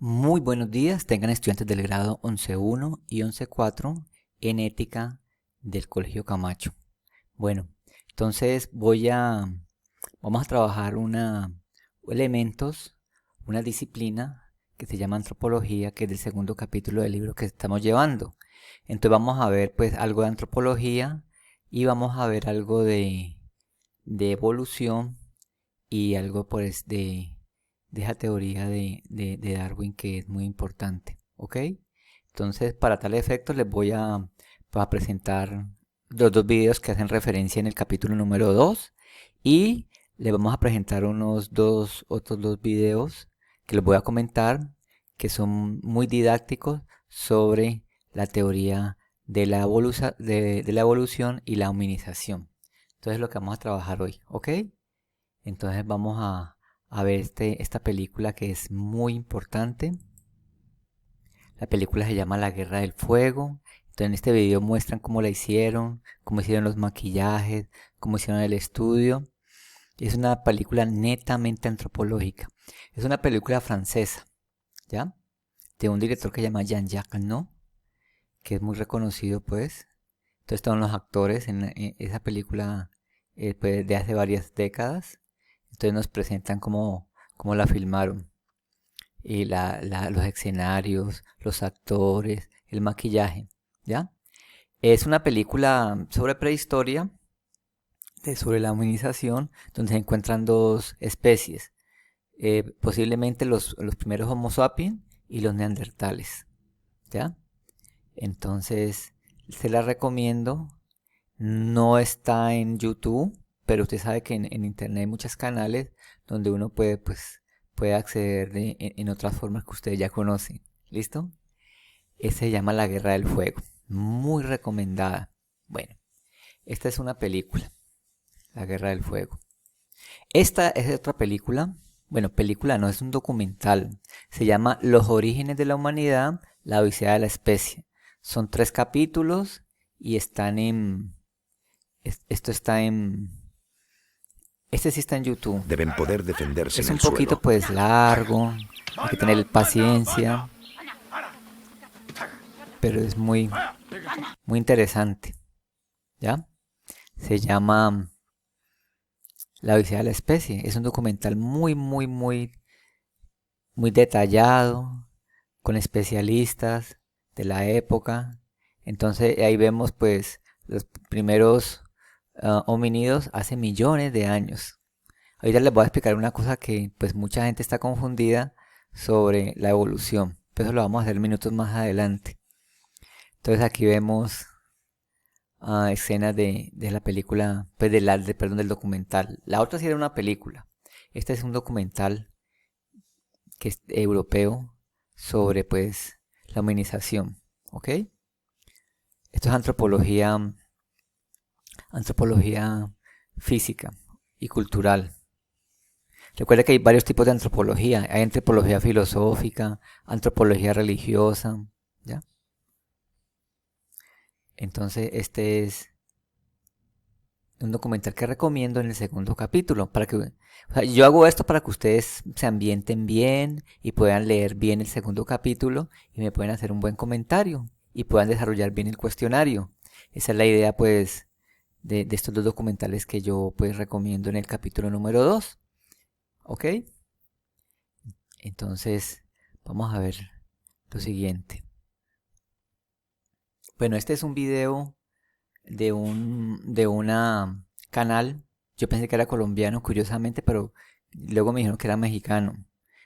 Muy buenos días, tengan estudiantes del grado 11.1 y 11.4 en ética del Colegio Camacho. Bueno, entonces vamos a trabajar elementos, una disciplina que se llama antropología, que es el segundo capítulo del libro que estamos llevando. Entonces vamos a ver pues algo de antropología y vamos a ver algo de evolución y algo pues de esa teoría de Darwin que es muy importante, ¿ok? Entonces, para tal efecto, les voy a presentar los dos videos que hacen referencia en el capítulo número 2 y les vamos a presentar otros dos videos que les voy a comentar que son muy didácticos sobre la teoría de la evolución y la hominización. Entonces, lo que vamos a trabajar hoy, ¿ok? Entonces vamos a ver esta película que es muy importante. La película se llama La Guerra del Fuego. Entonces en este video muestran cómo la hicieron, cómo hicieron los maquillajes, cómo hicieron el estudio. Es una película netamente antropológica. Es una película francesa, ¿ya? De un director que se llama Jean-Jacques Annaud, que es muy reconocido pues. Entonces están los actores en esa película pues, de hace varias décadas. Entonces nos presentan cómo la filmaron. Y los escenarios, los actores, el maquillaje, ¿ya? Es una película sobre prehistoria, sobre la humanización, donde se encuentran dos especies, posiblemente los primeros Homo sapiens y los neandertales, ¿ya? Entonces, se la recomiendo. No está en YouTube, pero usted sabe que en internet hay muchos canales donde uno puede acceder en otras formas que ustedes ya conocen. ¿Listo? Ese se llama La Guerra del Fuego. Muy recomendada. Bueno, esta es una película, La Guerra del Fuego. Esta es otra película. Bueno, película no, es un documental. Se llama Los orígenes de la humanidad, la odisea de la especie. Son 3 capítulos y están en... Esto está en... Este sí está en YouTube. Deben poder defenderse Es en un el poquito suelo. pues largo, hay que tener paciencia, pero es muy interesante, ¿ya? Se llama La Odisea de la Especie. Es un documental muy detallado, con especialistas de la época. Entonces ahí vemos pues los primeros homínidos hace millones de años. Ahorita les voy a explicar una cosa que pues mucha gente está confundida sobre la evolución. Pero eso lo vamos a hacer minutos más adelante. Entonces aquí vemos escenas de la película, pues perdón, del documental. La otra sí era una película. Este es un documental que es europeo sobre pues la humanización. ¿Ok? Esto es antropología física y cultural. Recuerda que hay varios tipos de antropología. Hay antropología filosófica, antropología religiosa, ¿ya? Entonces, este es un documental que recomiendo en el segundo capítulo. O sea, yo hago esto para que ustedes se ambienten bien y puedan leer bien el segundo capítulo y me pueden hacer un buen comentario y puedan desarrollar bien el cuestionario. Esa es la idea, pues, de estos dos documentales que yo, pues, recomiendo en el capítulo número 2. ¿Ok? Entonces, vamos a ver lo siguiente. Bueno, este es un video de una canal. Yo pensé que era colombiano, curiosamente, pero luego me dijeron que era mexicano.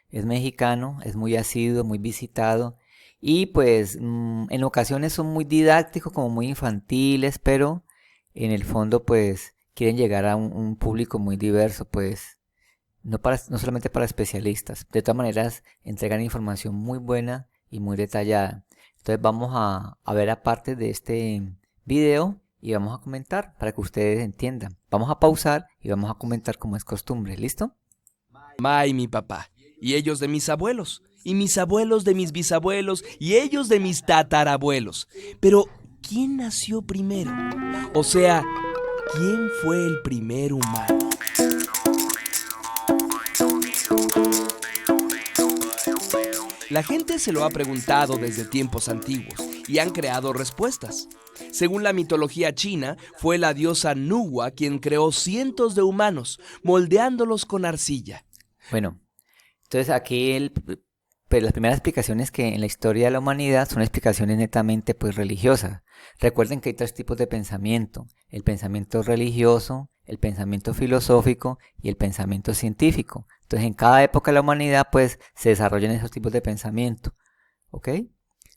Es mexicano, es muy asiduo, muy visitado. Y pues en ocasiones son muy didácticos, como muy infantiles, pero en el fondo pues quieren llegar a un público muy diverso, pues no solamente para especialistas. De todas maneras, entregan información muy buena y muy detallada. Entonces vamos a ver aparte de este video y vamos a comentar para que ustedes entiendan. Vamos a pausar y vamos a comentar como es costumbre. ¿Listo? Mamá y mi papá, y ellos de mis abuelos, y mis abuelos de mis bisabuelos, y ellos de mis tatarabuelos. Pero, ¿quién nació primero? O sea, ¿quién fue el primer humano? La gente se lo ha preguntado desde tiempos antiguos y han creado respuestas. Según la mitología china, fue la diosa Nuwa quien creó cientos de humanos, moldeándolos con arcilla. Bueno, entonces aquí pues las primeras explicaciones que en la historia de la humanidad son explicaciones netamente pues religiosas. Recuerden que hay tres tipos de pensamiento: el pensamiento religioso, el pensamiento filosófico y el pensamiento científico. Entonces en cada época de la humanidad pues se desarrollan esos tipos de pensamiento, ¿ok?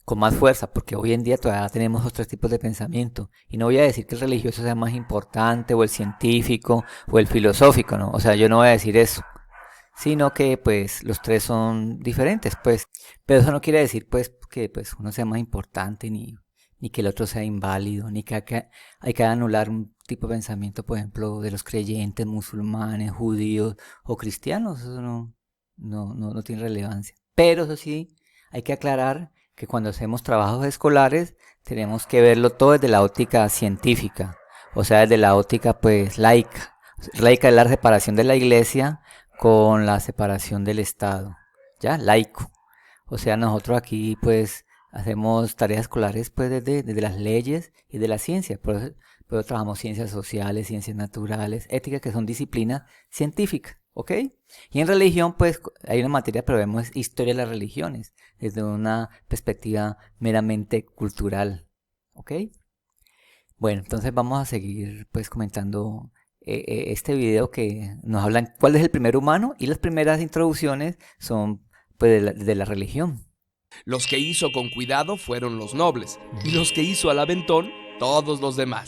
Con más fuerza, porque hoy en día todavía tenemos otros tipos de pensamiento. Y no voy a decir que el religioso sea más importante, o el científico, o el filosófico, ¿no? O sea, yo no voy a decir eso, sino que pues los tres son diferentes, pues. Pero eso no quiere decir pues que pues uno sea más importante, ni que el otro sea inválido, ni que hay que anular un tipo de pensamiento, por ejemplo, de los creyentes, musulmanes, judíos o cristianos. Eso no tiene relevancia. Pero eso sí, hay que aclarar que cuando hacemos trabajos escolares tenemos que verlo todo desde la óptica científica, o sea, desde la óptica pues laica. Laica es la separación de la iglesia con la separación del Estado, ¿ya? Laico. O sea, nosotros aquí pues hacemos tareas escolares pues desde las leyes y de la ciencia. Por eso trabajamos ciencias sociales, ciencias naturales, ética, que son disciplinas científicas, ¿ok? Y en religión pues hay una materia, pero vemos historia de las religiones desde una perspectiva meramente cultural, ¿ok? Bueno, entonces vamos a seguir pues comentando este video que nos hablan cuál es el primer humano, y las primeras introducciones son pues de la religión. Los que hizo con cuidado fueron los nobles, y los que hizo al aventón, todos los demás.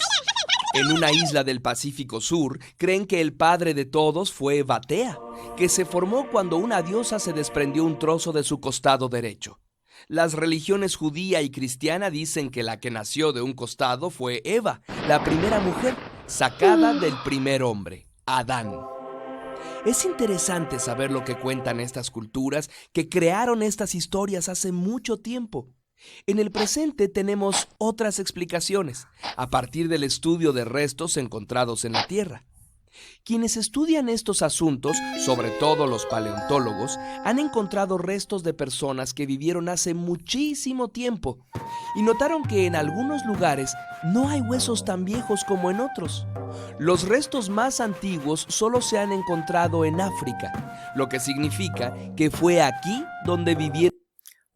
En una isla del Pacífico Sur, creen que el padre de todos fue Batea, que se formó cuando una diosa se desprendió un trozo de su costado derecho. Las religiones judía y cristiana dicen que la que nació de un costado fue Eva, la primera mujer, sacada del primer hombre, Adán. Es interesante saber lo que cuentan estas culturas que crearon estas historias hace mucho tiempo. En el presente tenemos otras explicaciones, a partir del estudio de restos encontrados en la Tierra. Quienes estudian estos asuntos, sobre todo los paleontólogos, han encontrado restos de personas que vivieron hace muchísimo tiempo y notaron que en algunos lugares no hay huesos tan viejos como en otros. Los restos más antiguos solo se han encontrado en África, lo que significa que fue aquí donde vivieron.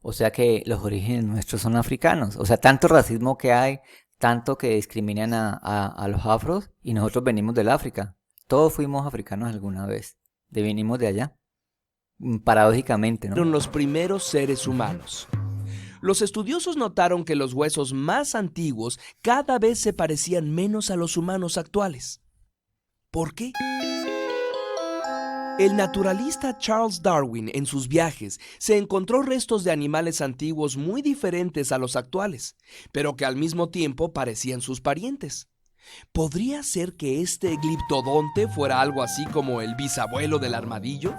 O sea que los orígenes nuestros son africanos. O sea, tanto racismo que hay, tanto que discriminan a los afros, y nosotros venimos del África. Todos fuimos africanos alguna vez. Venimos de allá. Paradójicamente, ¿no? Los primeros seres humanos. Los estudiosos notaron que los huesos más antiguos cada vez se parecían menos a los humanos actuales. ¿Por qué? El naturalista Charles Darwin, en sus viajes, se encontró restos de animales antiguos muy diferentes a los actuales, pero que al mismo tiempo parecían sus parientes. ¿Podría ser que este gliptodonte fuera algo así como el bisabuelo del armadillo?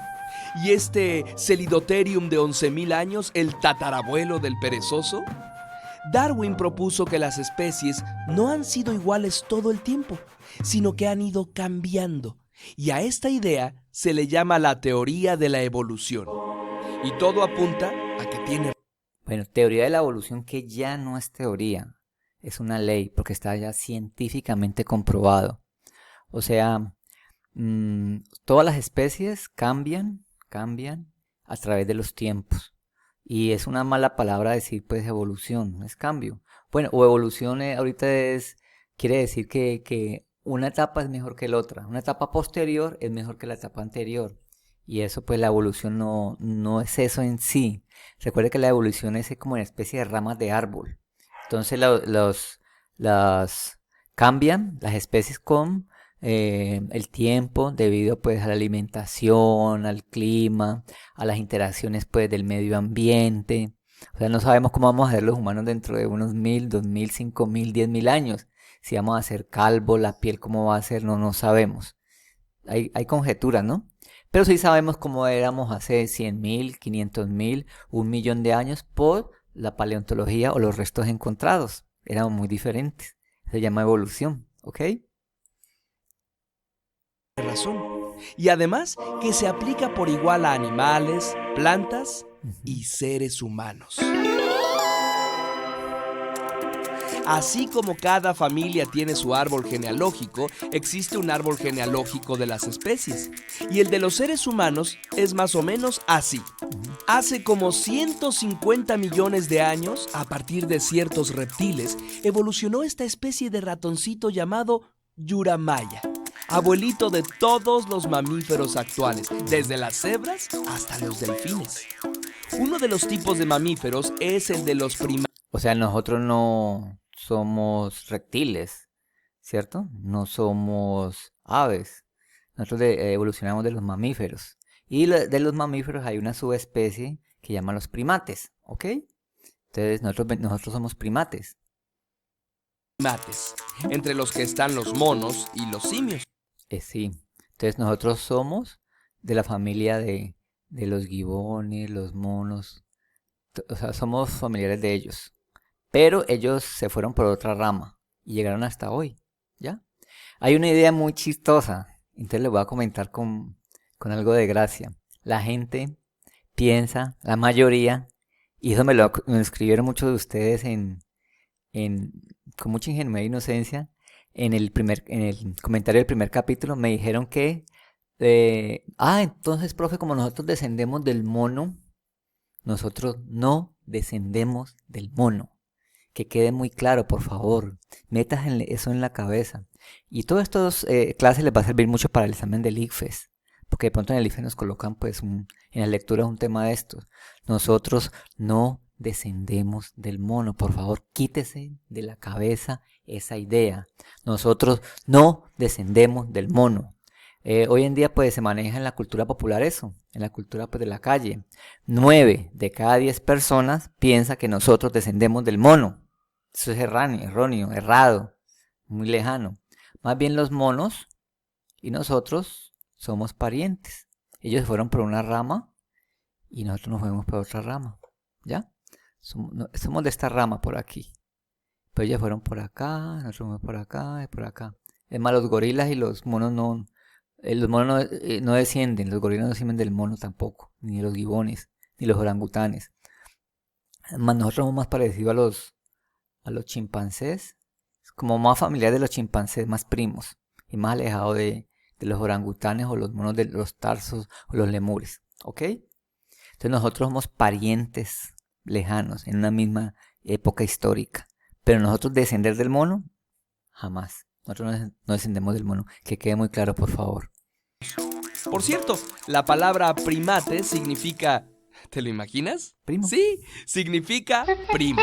¿Y este Celidotherium de 11.000 años, el tatarabuelo del perezoso? Darwin propuso que las especies no han sido iguales todo el tiempo, sino que han ido cambiando. Y a esta idea se le llama la teoría de la evolución. Y todo apunta a que tiene... Bueno, teoría de la evolución, que ya no es teoría, es una ley, porque está ya científicamente comprobado. O sea, todas las especies cambian a través de los tiempos. Y es una mala palabra decir pues evolución, no es cambio. Bueno, o evolución ahorita quiere decir que una etapa es mejor que la otra. Una etapa posterior es mejor que la etapa anterior. Y eso pues la evolución no es eso en sí. Recuerde que la evolución es como una especie de ramas de árbol. Entonces las cambian las especies con el tiempo, debido pues a la alimentación, al clima, a las interacciones pues del medio ambiente. O sea, no sabemos cómo vamos a ser los humanos dentro de unos 1.000, 2.000, 5.000, 10.000 años. Si vamos a ser calvos, la piel cómo va a ser, no sabemos. Hay conjeturas, ¿no? Pero sí sabemos cómo éramos hace 100.000, 500.000, 1.000.000 de años por la paleontología o los restos encontrados. Éramos muy diferentes. Se llama evolución, ¿ok? razón. Y además que se aplica por igual a animales, plantas y seres humanos. Así como cada familia tiene su árbol genealógico, existe un árbol genealógico de las especies. Y el de los seres humanos es más o menos así. Hace como 150 millones de años, a partir de ciertos reptiles, evolucionó esta especie de ratoncito llamado Yuramaya, abuelito de todos los mamíferos actuales, desde las cebras hasta los delfines. Uno de los tipos de mamíferos es el de los primates. O sea, nosotros no somos reptiles, ¿cierto? No somos aves. Nosotros evolucionamos de los mamíferos. Y de los mamíferos hay una subespecie que llaman los primates, ¿ok? Entonces nosotros somos primates. Entre los que están los monos y los simios. Sí. Entonces nosotros somos de la familia de los gibones, los monos. O sea, somos familiares de ellos. Pero ellos se fueron por otra rama y llegaron hasta hoy, ¿ya? Hay una idea muy chistosa, entonces les voy a comentar con algo de gracia. La gente piensa, la mayoría, y eso me lo escribieron muchos de ustedes con mucha ingenuidad e inocencia, en el comentario del primer capítulo me dijeron que, entonces, profe, como nosotros descendemos del mono, nosotros no descendemos del mono. Que quede muy claro, por favor. Metas eso en la cabeza. Y todas estas clases les va a servir mucho para el examen del ICFES. Porque de pronto en el ICFES nos colocan, pues, en la lectura un tema de estos. Nosotros no descendemos del mono. Por favor, quítese de la cabeza esa idea. Nosotros no descendemos del mono. Hoy en día, pues, se maneja en la cultura popular eso. En la cultura, pues, de la calle. 9 de cada 10 personas piensa que nosotros descendemos del mono. Eso es erróneo, errado, muy lejano. Más bien los monos y nosotros somos parientes. Ellos se fueron por una rama y nosotros nos fuimos por otra rama. ¿Ya? Somos de esta rama por aquí. Pero ellos fueron por acá, nosotros fuimos por acá y por acá. Es más, los gorilas y los monos no descienden. Los gorilas no descienden del mono tampoco. Ni de los gibones, ni los orangutanes. Además, nosotros somos más parecidos a los chimpancés, como más familiar de los chimpancés, más primos, y más alejado de los orangutanes o los monos de los tarsos o los lemures, ¿ok? Entonces nosotros somos parientes lejanos en una misma época histórica, pero nosotros descender del mono, jamás. Nosotros no descendemos del mono, que quede muy claro, por favor. Por cierto, la palabra primate significa... ¿Te lo imaginas? Primo. Sí, significa primo.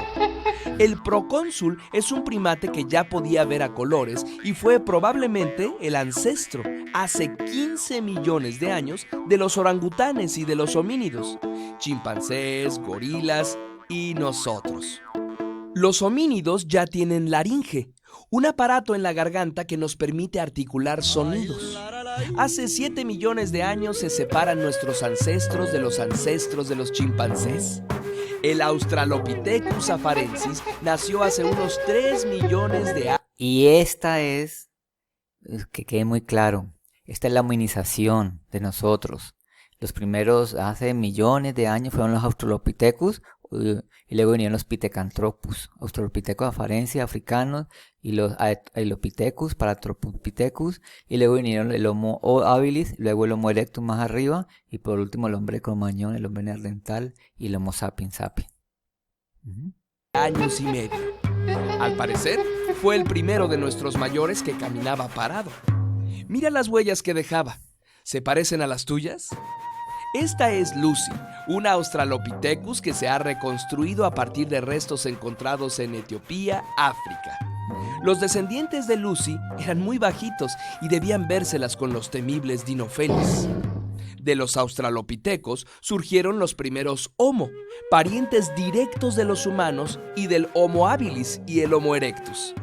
El procónsul es un primate que ya podía ver a colores y fue probablemente el ancestro hace 15 millones de años de los orangutanes y de los homínidos, chimpancés, gorilas y nosotros. Los homínidos ya tienen laringe, un aparato en la garganta que nos permite articular sonidos. Hace 7 millones de años se separan nuestros ancestros de los chimpancés. El Australopithecus afarensis nació hace unos 3 millones de años. Y esta es, que quede muy claro, esta es la hominización de nosotros. Los primeros hace millones de años fueron los Australopithecus y luego vinieron los Pithecanthropus, Australopithecus afarensis africanos y los Aeolopithecus, Paranthropus y luego vinieron el Homo habilis, luego el Homo erectus más arriba y por último el hombre cromañón, el hombre neandertal y el Homo sapiens sapiens. Años y medio. Al parecer, fue el primero de nuestros mayores que caminaba parado. Mira las huellas que dejaba. ¿Se parecen a las tuyas? Esta es Lucy, una Australopithecus que se ha reconstruido a partir de restos encontrados en Etiopía, África. Los descendientes de Lucy eran muy bajitos y debían vérselas con los temibles dinofelis. De los australopithecos surgieron los primeros Homo, parientes directos de los humanos y del Homo habilis y el Homo erectus.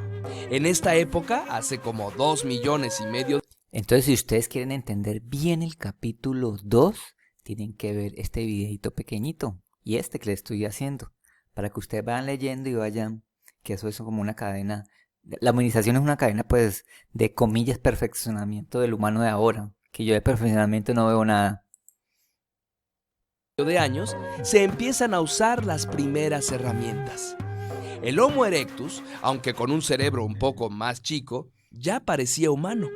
En esta época, hace como 2 millones y medio... Entonces, si ustedes quieren entender bien el capítulo 2, tienen que ver este videito pequeñito y este que les estoy haciendo, para que ustedes vayan leyendo y vayan, que eso es como una cadena. La hominización es una cadena, pues, de comillas, perfeccionamiento del humano de ahora, que yo de perfeccionamiento no veo nada. de años, se empiezan a usar las primeras herramientas. El Homo erectus, aunque con un cerebro un poco más chico, ya parecía humano.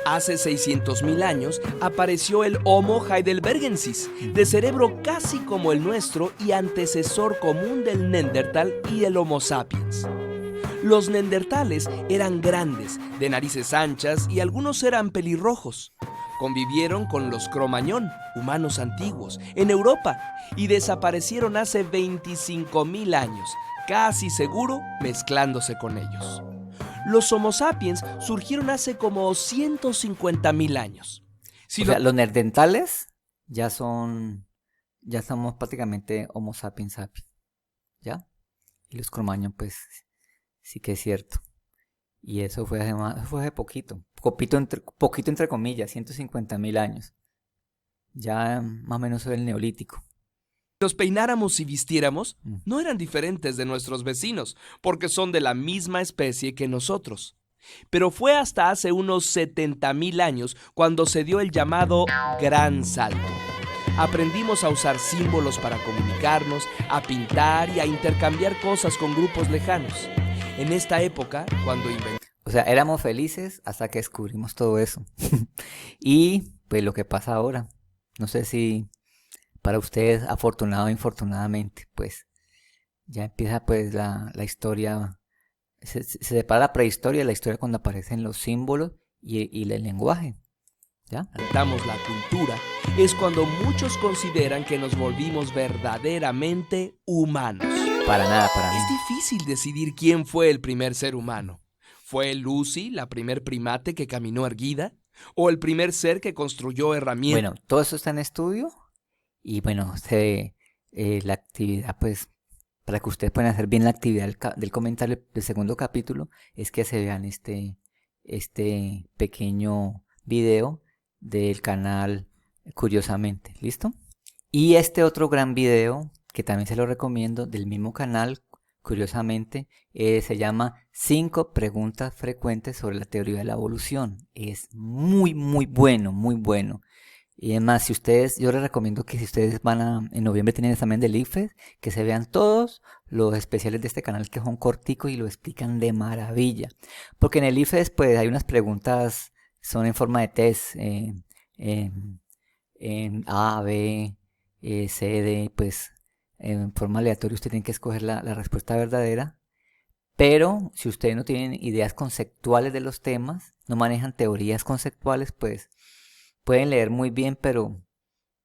Hace 600.000 años apareció el Homo heidelbergensis, de cerebro casi como el nuestro y antecesor común del Neandertal y el Homo sapiens. Los neandertales eran grandes, de narices anchas y algunos eran pelirrojos. Convivieron con los Cro-Magnon, humanos antiguos, en Europa y desaparecieron hace 25.000 años, casi seguro mezclándose con ellos. Los Homo sapiens surgieron hace como 150.000 años. O sea, los neandertales ya somos prácticamente Homo sapiens sapiens, ¿ya? Y los Cro-Magnon, pues, sí que es cierto. Y eso fue hace poquito. Poquito entre comillas, 150.000 años. Ya más o menos el neolítico. Nos peináramos y vistiéramos, no eran diferentes de nuestros vecinos, porque son de la misma especie que nosotros. Pero fue hasta hace unos 70.000 años cuando se dio el llamado Gran Salto. Aprendimos a usar símbolos para comunicarnos, a pintar y a intercambiar cosas con grupos lejanos. En esta época, cuando O sea, éramos felices hasta que descubrimos todo eso. Y pues lo que pasa ahora, no sé si para ustedes, afortunado o infortunadamente, pues ya empieza pues la historia, se separa la prehistoria de la historia cuando aparecen los símbolos y el lenguaje, ¿ya? inventamos la cultura, es cuando muchos consideran que nos volvimos verdaderamente humanos. Para nada, para mí. Es difícil decidir quién fue el primer ser humano. ¿Fue Lucy la primer primate que caminó erguida? ¿O el primer ser que construyó herramientas? Bueno, todo eso está en estudio y bueno, la actividad pues, para que ustedes puedan hacer bien la actividad del comentario del segundo capítulo, es que se vean este pequeño video del canal Curiosamente, ¿listo? Y este otro gran video, que también se lo recomiendo, del mismo canal, Curiosamente, se llama 5 preguntas frecuentes sobre la teoría de la evolución. Es muy, muy bueno, muy bueno. Y además, yo les recomiendo que si ustedes en noviembre tienen examen del IFES, que se vean todos los especiales de este canal que son corticos y lo explican de maravilla. Porque en el IFES pues hay unas preguntas, son en forma de test, en A, B, C, D, pues en forma aleatoria usted tiene que escoger la respuesta verdadera. Pero si ustedes no tienen ideas conceptuales de los temas, no manejan teorías conceptuales, pues pueden leer muy bien, pero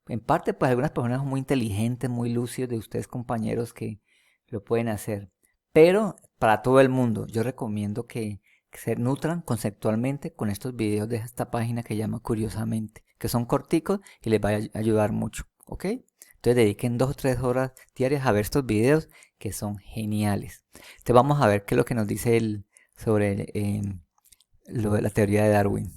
en parte pues algunas personas son muy inteligentes, muy lúcidos de ustedes compañeros que lo pueden hacer. Pero para todo el mundo, yo recomiendo que se nutran conceptualmente con estos videos de esta página que llama Curiosamente, que son corticos y les va a ayudar mucho, ¿ok? Entonces dediquen 2 o 3 horas diarias a ver estos videos que son geniales. Entonces vamos a ver qué es lo que nos dice sobre lo de la teoría de Darwin.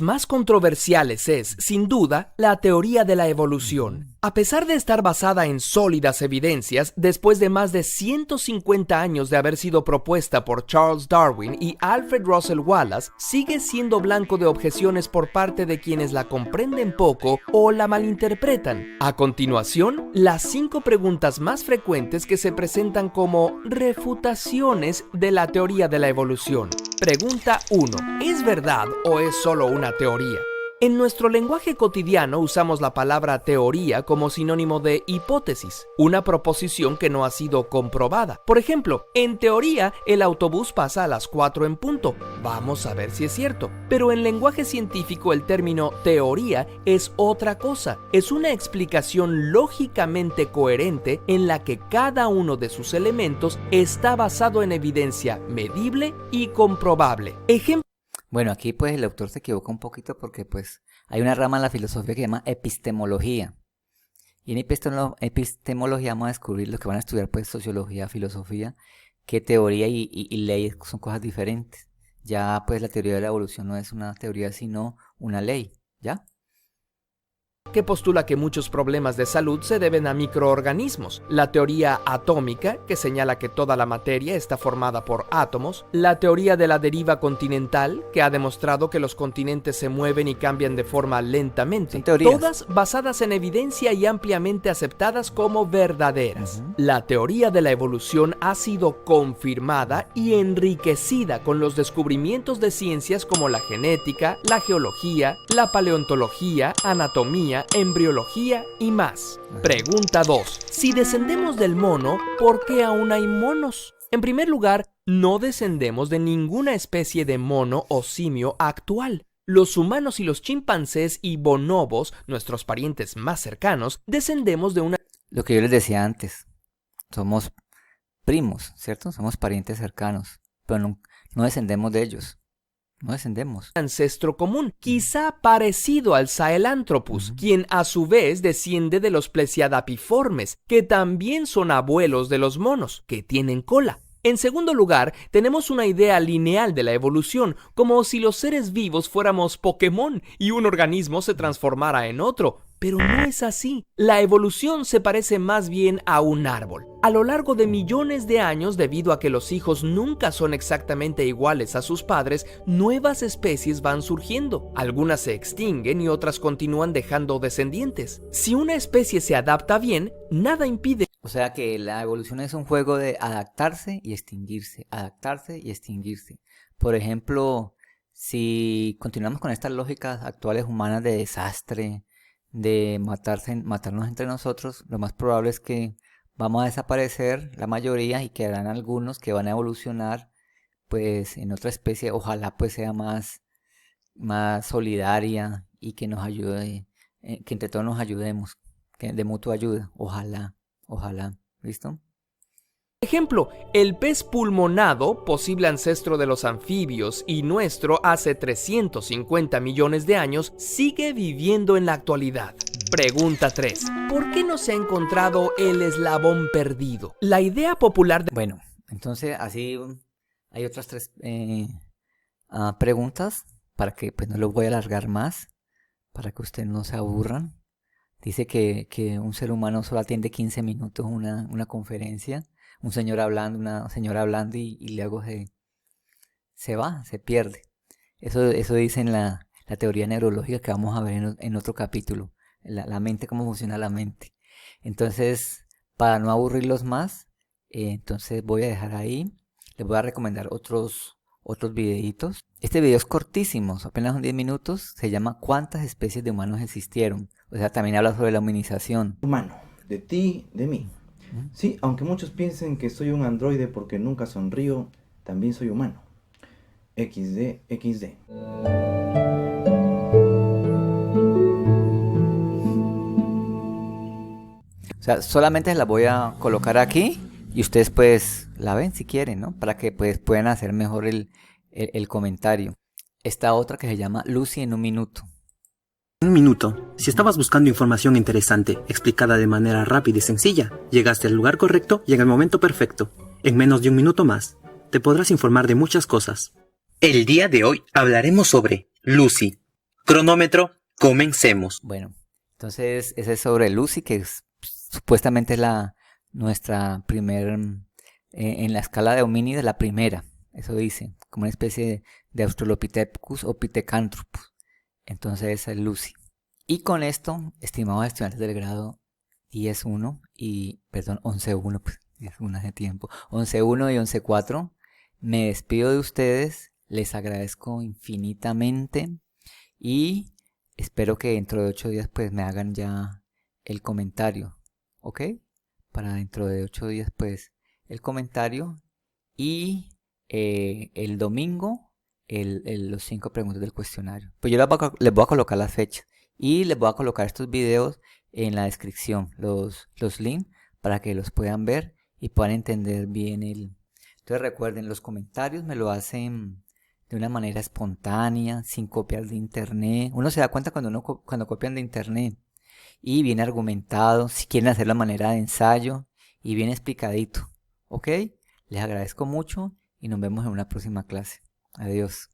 Más controversiales es, sin duda, la teoría de la evolución. A pesar de estar basada en sólidas evidencias, después de más de 150 años de haber sido propuesta por Charles Darwin y Alfred Russel Wallace, sigue siendo blanco de objeciones por parte de quienes la comprenden poco o la malinterpretan. A continuación, las 5 preguntas más frecuentes que se presentan como refutaciones de la teoría de la evolución. Pregunta 1. ¿Es verdad o es solo una teoría? En nuestro lenguaje cotidiano usamos la palabra teoría como sinónimo de hipótesis, una proposición que no ha sido comprobada. Por ejemplo, en teoría, el autobús pasa a las 4 en punto. Vamos a ver si es cierto. Pero en lenguaje científico el término teoría es otra cosa. Es una explicación lógicamente coherente en la que cada uno de sus elementos está basado en evidencia medible y comprobable. Bueno, aquí pues el autor se equivoca un poquito porque pues hay una rama en la filosofía que se llama epistemología. Y en epistemología vamos a descubrir lo que van a estudiar pues sociología, filosofía, que teoría y ley son cosas diferentes. Ya pues la teoría de la evolución no es una teoría sino una ley, ¿ya? que postula que muchos problemas de salud se deben a microorganismos, la teoría atómica, que señala que toda la materia está formada por átomos, la teoría de la deriva continental, que ha demostrado que los continentes se mueven y cambian de forma lentamente, todas basadas en evidencia y ampliamente aceptadas como verdaderas. La teoría de la evolución ha sido confirmada y enriquecida con los descubrimientos de ciencias como la genética, la geología, la paleontología, anatomía, embriología y más. Pregunta 2. Si descendemos del mono, ¿por qué aún hay monos? En primer lugar, no descendemos de ninguna especie de mono o simio actual. Los humanos y los chimpancés y bonobos, nuestros parientes más cercanos, descendemos de una... Lo que yo les decía antes, somos primos, ¿cierto? Somos parientes cercanos, pero no descendemos de ellos. No descendemos. Ancestro común, quizá parecido al Sahelanthropus, quien a su vez desciende de los Plesiadapiformes, que también son abuelos de los monos, que tienen cola. En segundo lugar, tenemos una idea lineal de la evolución, como si los seres vivos fuéramos Pokémon y un organismo se transformara en otro. Pero no es así. La evolución se parece más bien a un árbol. A lo largo de millones de años, debido a que los hijos nunca son exactamente iguales a sus padres, nuevas especies van surgiendo. Algunas se extinguen y otras continúan dejando descendientes. Si una especie se adapta bien, nada impide. O sea que la evolución es un juego de adaptarse y extinguirse, adaptarse y extinguirse. Por ejemplo, si continuamos con estas lógicas actuales humanas de desastre, de matarnos entre nosotros, lo más probable es que vamos a desaparecer la mayoría y quedarán algunos que van a evolucionar pues en otra especie, ojalá pues sea más solidaria y que nos ayude, que entre todos nos ayudemos, que de mutua ayuda, ojalá, ¿listo? Ejemplo, el pez pulmonado, posible ancestro de los anfibios y nuestro hace 350 millones de años, sigue viviendo en la actualidad. Pregunta 3. ¿Por qué no se ha encontrado el eslabón perdido? La idea popular de... Bueno, entonces así hay otras 3 preguntas para que pues no lo voy a alargar más, para que ustedes no se aburran. Dice que un ser humano solo atiende 15 minutos una conferencia. Un señor hablando, una señora hablando y luego se pierde. Eso dice en la teoría neurológica que vamos a ver en otro capítulo. La mente, cómo funciona la mente. Entonces, para no aburrirlos más, entonces voy a dejar ahí. Les voy a recomendar otros videitos. Este video es cortísimo, apenas son 10 minutos. Se llama ¿Cuántas especies de humanos existieron? O sea, también habla sobre la humanización. Humano, de ti, de mí. Sí, aunque muchos piensen que soy un androide porque nunca sonrío, también soy humano. XD, XD. O sea, solamente la voy a colocar aquí y ustedes pues la ven si quieren, ¿no? Para que pues puedan hacer mejor el comentario. Esta otra que se llama Lucy en un minuto. Un minuto. Si estabas buscando información interesante, explicada de manera rápida y sencilla, llegaste al lugar correcto y en el momento perfecto. En menos de un minuto más, te podrás informar de muchas cosas. El día de hoy hablaremos sobre Lucy. Cronómetro, comencemos. Bueno, entonces ese es sobre Lucy, que supuestamente es nuestra en la escala de homínidos, la primera. Eso dice, como una especie de Australopithecus o Pithecanthropus. Entonces esa es Lucy. Y con esto, estimados estudiantes del grado 10.1 y, perdón, 11.1, pues 10.1 hace tiempo, 11.1 y 11.4, me despido de ustedes, les agradezco infinitamente y espero que dentro de 8 días pues me hagan ya el comentario, ¿ok? Para dentro de 8 días pues el comentario y el domingo los 5 preguntas del cuestionario. Pues yo les voy a colocar las fechas y les voy a colocar estos videos en la descripción, los links para que los puedan ver y puedan entender bien Entonces recuerden, los comentarios me lo hacen de una manera espontánea, sin copiar de internet. Uno se da cuenta cuando copian de internet y bien argumentado, si quieren hacerlo de manera de ensayo y bien explicadito, ¿ok? Les agradezco mucho y nos vemos en una próxima clase. Adiós.